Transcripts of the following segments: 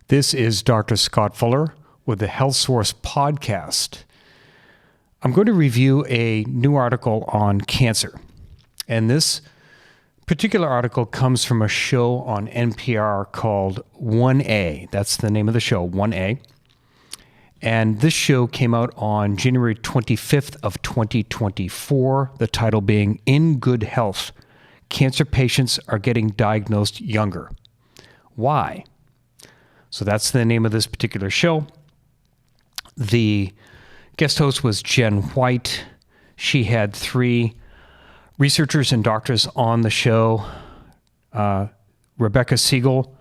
This is Dr. Scott Fuller with the Health Source podcast. I'm going to review a new article on cancer. And this particular article comes from a show on NPR called 1A. That's the name of the show, 1A. And this show came out on January 25th of 2024, the title being In Good Health, Cancer Patients Are Getting Diagnosed Younger. Why? So that's the name of this particular show. The guest host was Jen White. She had three researchers and doctors on the show. Rebecca Siegel,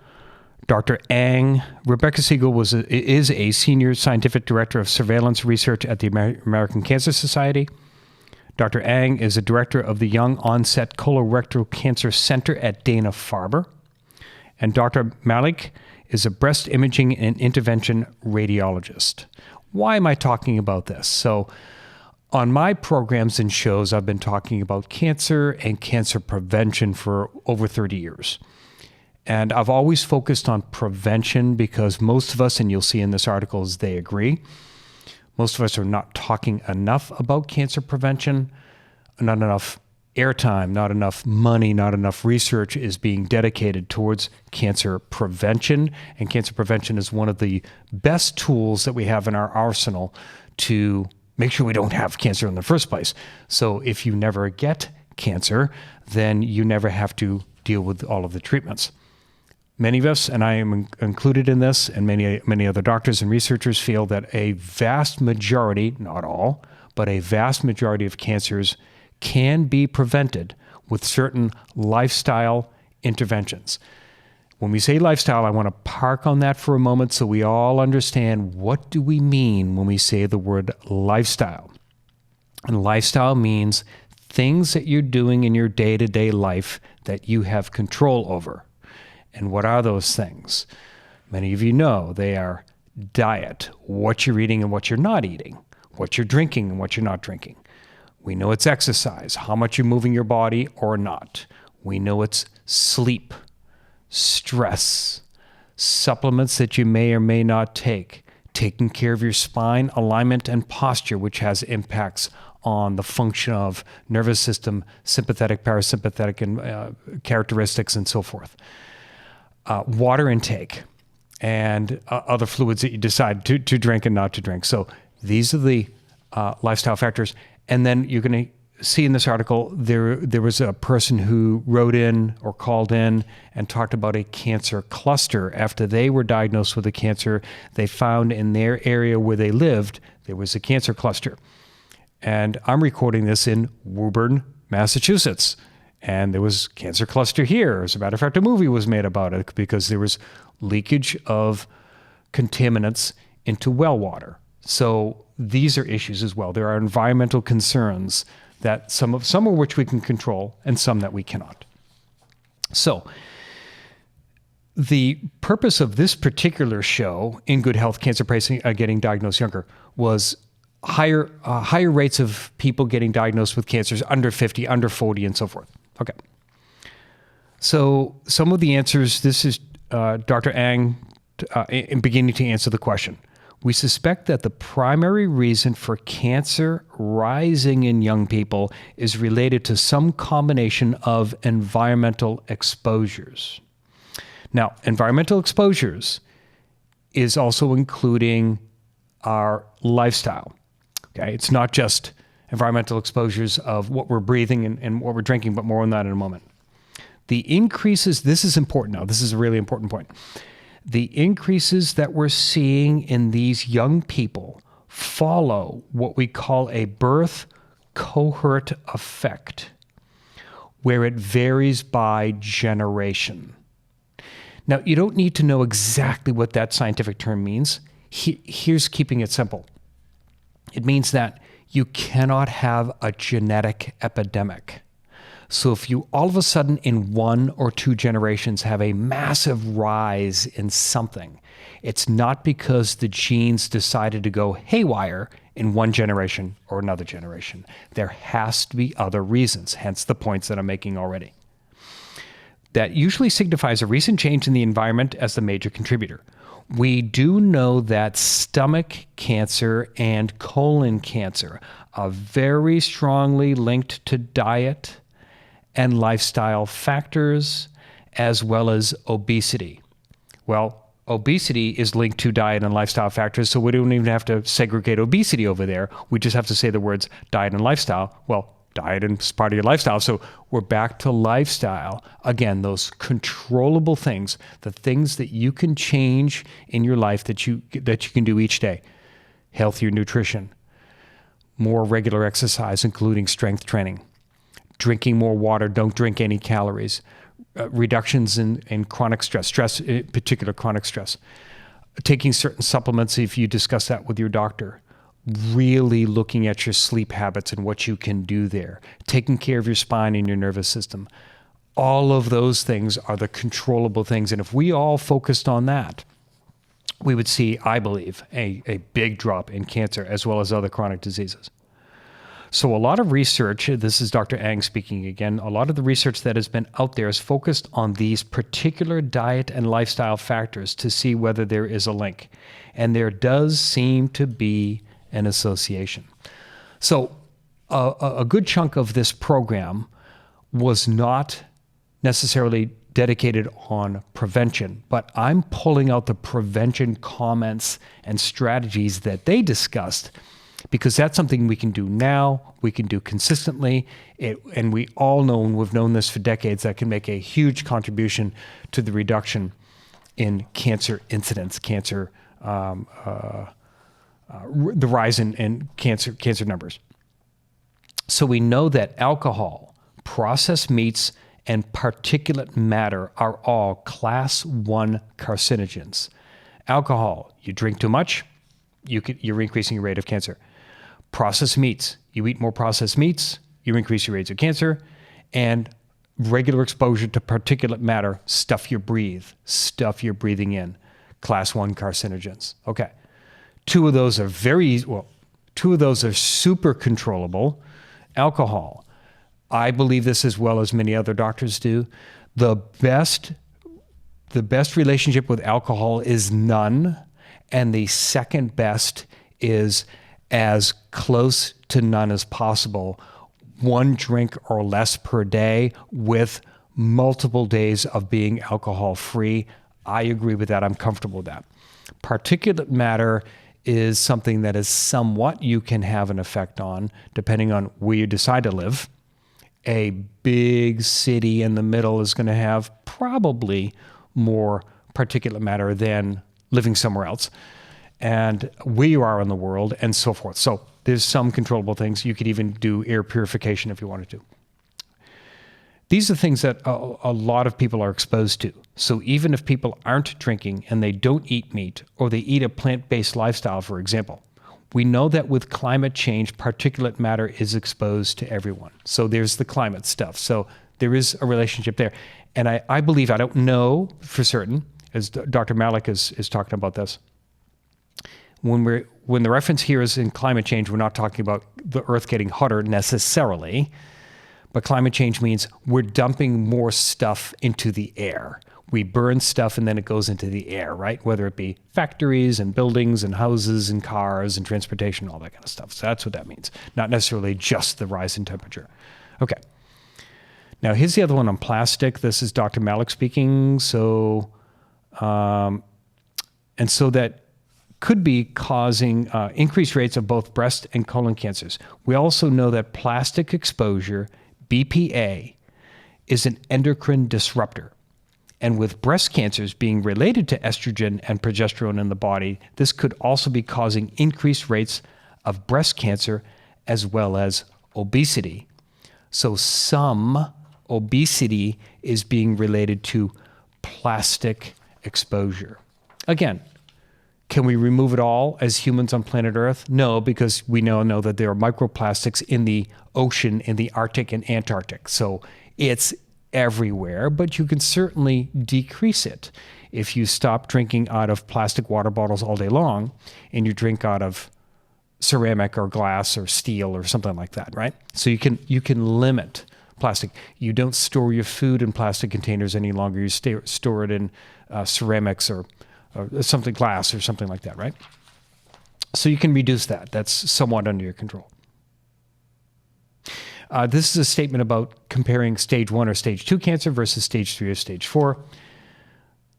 Dr. Ang. Rebecca Siegel is a senior scientific director of surveillance research at the American Cancer Society. Dr. Ang is a director of the Young Onset Colorectal Cancer Center at Dana-Farber. And Dr. Malik is a breast imaging and intervention radiologist. Why am I talking about this? So on my programs and shows, I've been talking about cancer and cancer prevention for over 30 years. And I've always focused on prevention because most of us, and you'll see in this article, is they agree, most of us are not talking enough about cancer prevention, not enough airtime, not enough money, not enough research is being dedicated towards cancer prevention. And cancer prevention is one of the best tools that we have in our arsenal to make sure we don't have cancer in the first place. So if you never get cancer, then you never have to deal with all of the treatments. Many of us, and I am included in this, and many other doctors and researchers feel that a vast majority, not all, but a vast majority of cancers can be prevented with certain lifestyle interventions. When we say lifestyle, I want to park on that for a moment so we all understand what do we mean when we say the word lifestyle. And lifestyle means things that you're doing in your day-to-day life that you have control over. And what are those things? Many of you know they are diet, what you're eating and what you're not eating, what you're drinking and what you're not drinking. We know it's exercise, how much you're moving your body or not. We know it's sleep, stress, supplements that you may or may not take, taking care of your spine, alignment, and posture, which has impacts on the function of nervous system, sympathetic, parasympathetic, and characteristics, and so forth. Water intake, and other fluids that you decide to drink and not to drink. So these are the lifestyle factors. And then you're going to see in this article, there was a person who wrote in or called in and talked about a cancer cluster. After they were diagnosed with a cancer, they found in their area where they lived, there was a cancer cluster. And I'm recording this in Woburn, Massachusetts. And there was cancer cluster here. As a matter of fact, a movie was made about it because there was leakage of contaminants into well water. So these are issues as well. There are environmental concerns that some of which we can control and some that we cannot. So the purpose of this particular show, In Good Health, Cancer Patients Are Getting Diagnosed Younger, was higher rates of people getting diagnosed with cancers under 50, under 40, and so forth. Okay. So some of the answers, this is Dr. Ang beginning to answer the question. We suspect that the primary reason for cancer rising in young people is related to some combination of environmental exposures. Now, environmental exposures is also including our lifestyle. Okay, it's not just environmental exposures of what we're breathing and what we're drinking, but more on that in a moment. The increases, this is important now, this is a really important point. The increases that we're seeing in these young people follow what we call a birth cohort effect, where it varies by generation. Now, you don't need to know exactly what that scientific term means. Here's keeping it simple. It means that you cannot have a genetic epidemic. So if you all of a sudden in 1 or 2 generations have a massive rise in something, it's not because the genes decided to go haywire in 1 generation or another generation. There has to be other reasons, hence the points that I'm making already. That usually signifies a recent change in the environment as the major contributor. We do know that stomach cancer and colon cancer are very strongly linked to diet and lifestyle factors, as well as obesity. Well, obesity is linked to diet and lifestyle factors, so we don't even have to segregate obesity over there. We just have to say the words diet and lifestyle. Well, diet is part of your lifestyle, so we're back to lifestyle. Again, those controllable things, the things that you can change in your life that you can do each day. Healthier nutrition, more regular exercise, including strength training, drinking more water, don't drink any calories, reductions in chronic stress, in particular chronic stress, taking certain supplements if you discuss that with your doctor, really looking at your sleep habits and what you can do there, taking care of your spine and your nervous system. All of those things are the controllable things. And if we all focused on that, we would see, I believe, a big drop in cancer as well as other chronic diseases. So a lot of research, this is Dr. Ang speaking again, a lot of the research that has been out there is focused on these particular diet and lifestyle factors to see whether there is a link. And there does seem to be an association. So a good chunk of this program was not necessarily dedicated on prevention, but I'm pulling out the prevention comments and strategies that they discussed because that's something we can do now, we can do consistently, and we all know, and we've known this for decades, that can make a huge contribution to the reduction in cancer incidence, the rise in cancer numbers. So we know that alcohol, processed meats, and particulate matter are all class 1 carcinogens. Alcohol, you drink too much, you're increasing your rate of cancer. Processed meats, you eat more processed meats, you increase your rates of cancer. And regular exposure to particulate matter, stuff you breathe, stuff you're breathing in, class 1 carcinogens. Okay. Two of those are super controllable. Alcohol, I believe this as well as many other doctors do. The best relationship with alcohol is none, and the second best is as close to none as possible. 1 drink or less per day with multiple days of being alcohol free. I agree with that. I'm comfortable with that. Particulate matter is something that is somewhat you can have an effect on depending on where you decide to live. A big city in the middle is going to have probably more particulate matter than living somewhere else, and where you are in the world, and so forth. So there's some controllable things. You could even do air purification if you wanted to. These are things that a lot of people are exposed to. So even if people aren't drinking and they don't eat meat, or they eat a plant-based lifestyle, for example, we know that with climate change, particulate matter is exposed to everyone. So there's the climate stuff. So there is a relationship there. And I believe, I don't know for certain, as Dr. Malik is talking about this, when the reference here is in climate change, we're not talking about the earth getting hotter necessarily, but climate change means we're dumping more stuff into the air. We burn stuff and then it goes into the air, right? Whether it be factories and buildings and houses and cars and transportation, all that kind of stuff. So that's what that means. Not necessarily just the rise in temperature. Okay. Now here's the other one on plastic. This is Dr. Malik speaking. So, and so that could be causing increased rates of both breast and colon cancers. We also know that plastic exposure, BPA, is an endocrine disruptor. And with breast cancers being related to estrogen and progesterone in the body, this could also be causing increased rates of breast cancer as well as obesity. So some obesity is being related to plastic exposure. Again, Can we remove it all as humans on planet Earth? No, because we now know that there are microplastics in the ocean, in the Arctic and Antarctic. So it's everywhere, but you can certainly decrease it if you stop drinking out of plastic water bottles all day long and you drink out of ceramic or glass or steel or something like that, right? So you can limit plastic. You don't store your food in plastic containers any longer. You store it in ceramics or something, glass or something like that, right? So you can reduce that. That's somewhat under your control. This is a statement about comparing stage 1 or stage 2 cancer versus stage 3 or stage 4.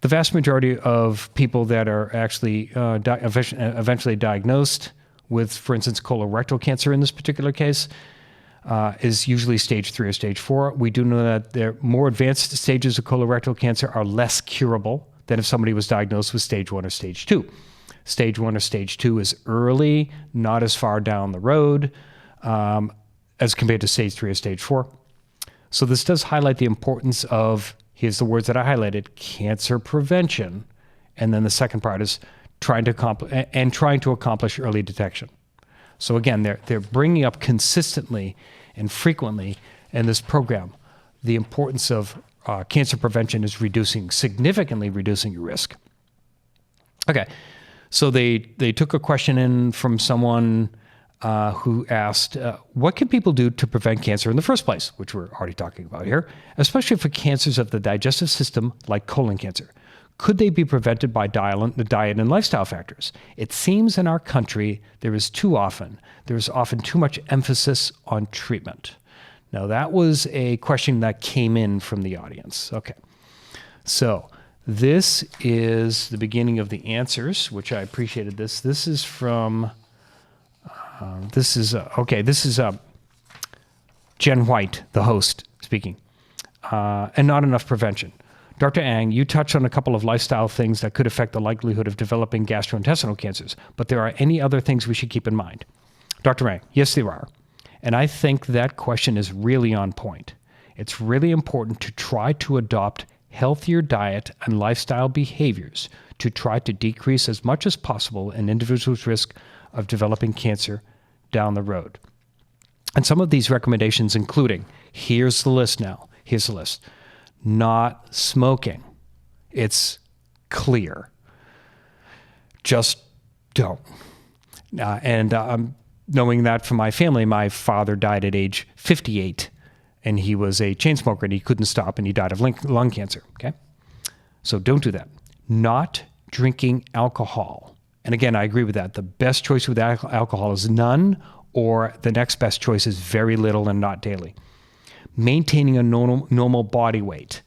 The vast majority of people that are actually eventually diagnosed with, for instance, colorectal cancer in this particular case, is usually stage 3 or stage 4. We do know that the more advanced stages of colorectal cancer are less curable than if somebody was diagnosed with stage 1 or stage 2. Stage 1 or stage 2 is early, not as far down the road as compared to stage 3 or stage 4. So this does highlight the importance of, here's the words that I highlighted, cancer prevention. And then the second part is trying to accomplish early detection. So again, they're bringing up consistently and frequently in this program the importance of cancer prevention is significantly reducing your risk. Okay, so they took a question in from someone who asked, what can people do to prevent cancer in the first place, which we're already talking about here, especially for cancers of the digestive system like colon cancer? Could they be prevented by diet and lifestyle factors? It seems in our country there's often too much emphasis on treatment. Now, that was a question that came in from the audience. Okay, so this is the beginning of the answers, which I appreciated this. This is from, this is Jen White, the host, speaking, and not enough prevention. Dr. Ang, you touched on a couple of lifestyle things that could affect the likelihood of developing gastrointestinal cancers, but there are any other things we should keep in mind? Dr. Ang, yes, there are. And I think that question is really on point. It's really important to try to adopt healthier diet and lifestyle behaviors to try to decrease as much as possible an individual's risk of developing cancer down the road. And some of these recommendations including, here's the list now, here's the list. Not smoking. It's clear. Just don't. Knowing that from my family, my father died at age 58, and he was a chain smoker, and he couldn't stop, and he died of lung cancer, okay? So don't do that. Not drinking alcohol. And again, I agree with that. The best choice with alcohol is none, or the next best choice is very little and not daily. Maintaining a normal body weight.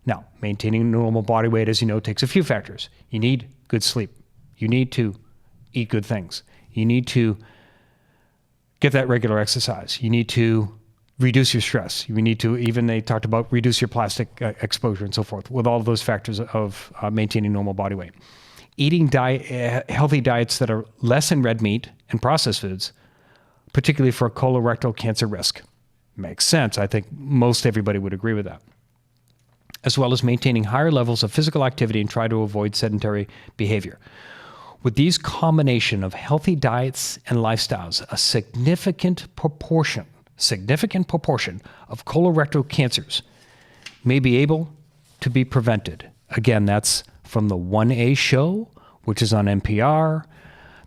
Now, maintaining a normal body weight, as you know, takes a few factors. You need good sleep. You need to eat good things. You need to get that regular exercise. You need to reduce your stress. You need to, even they talked about reduce your plastic exposure and so forth, with all of those factors of maintaining normal body weight. Eating healthy diets that are less in red meat and processed foods, particularly for colorectal cancer risk. Makes sense. I think most everybody would agree with that. As well as maintaining higher levels of physical activity and try to avoid sedentary behavior. With these combination of healthy diets and lifestyles, a significant proportion of colorectal cancers may be able to be prevented. Again, that's from the 1A show, which is on NPR.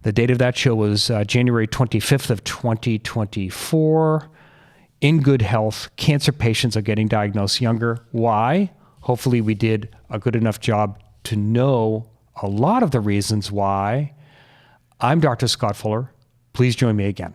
The date of that show was January 25th of 2024. In good health, cancer patients are getting diagnosed younger. Why? Hopefully we did a good enough job to know a lot of the reasons why. I'm Dr. Scott Fuller. Please join me again.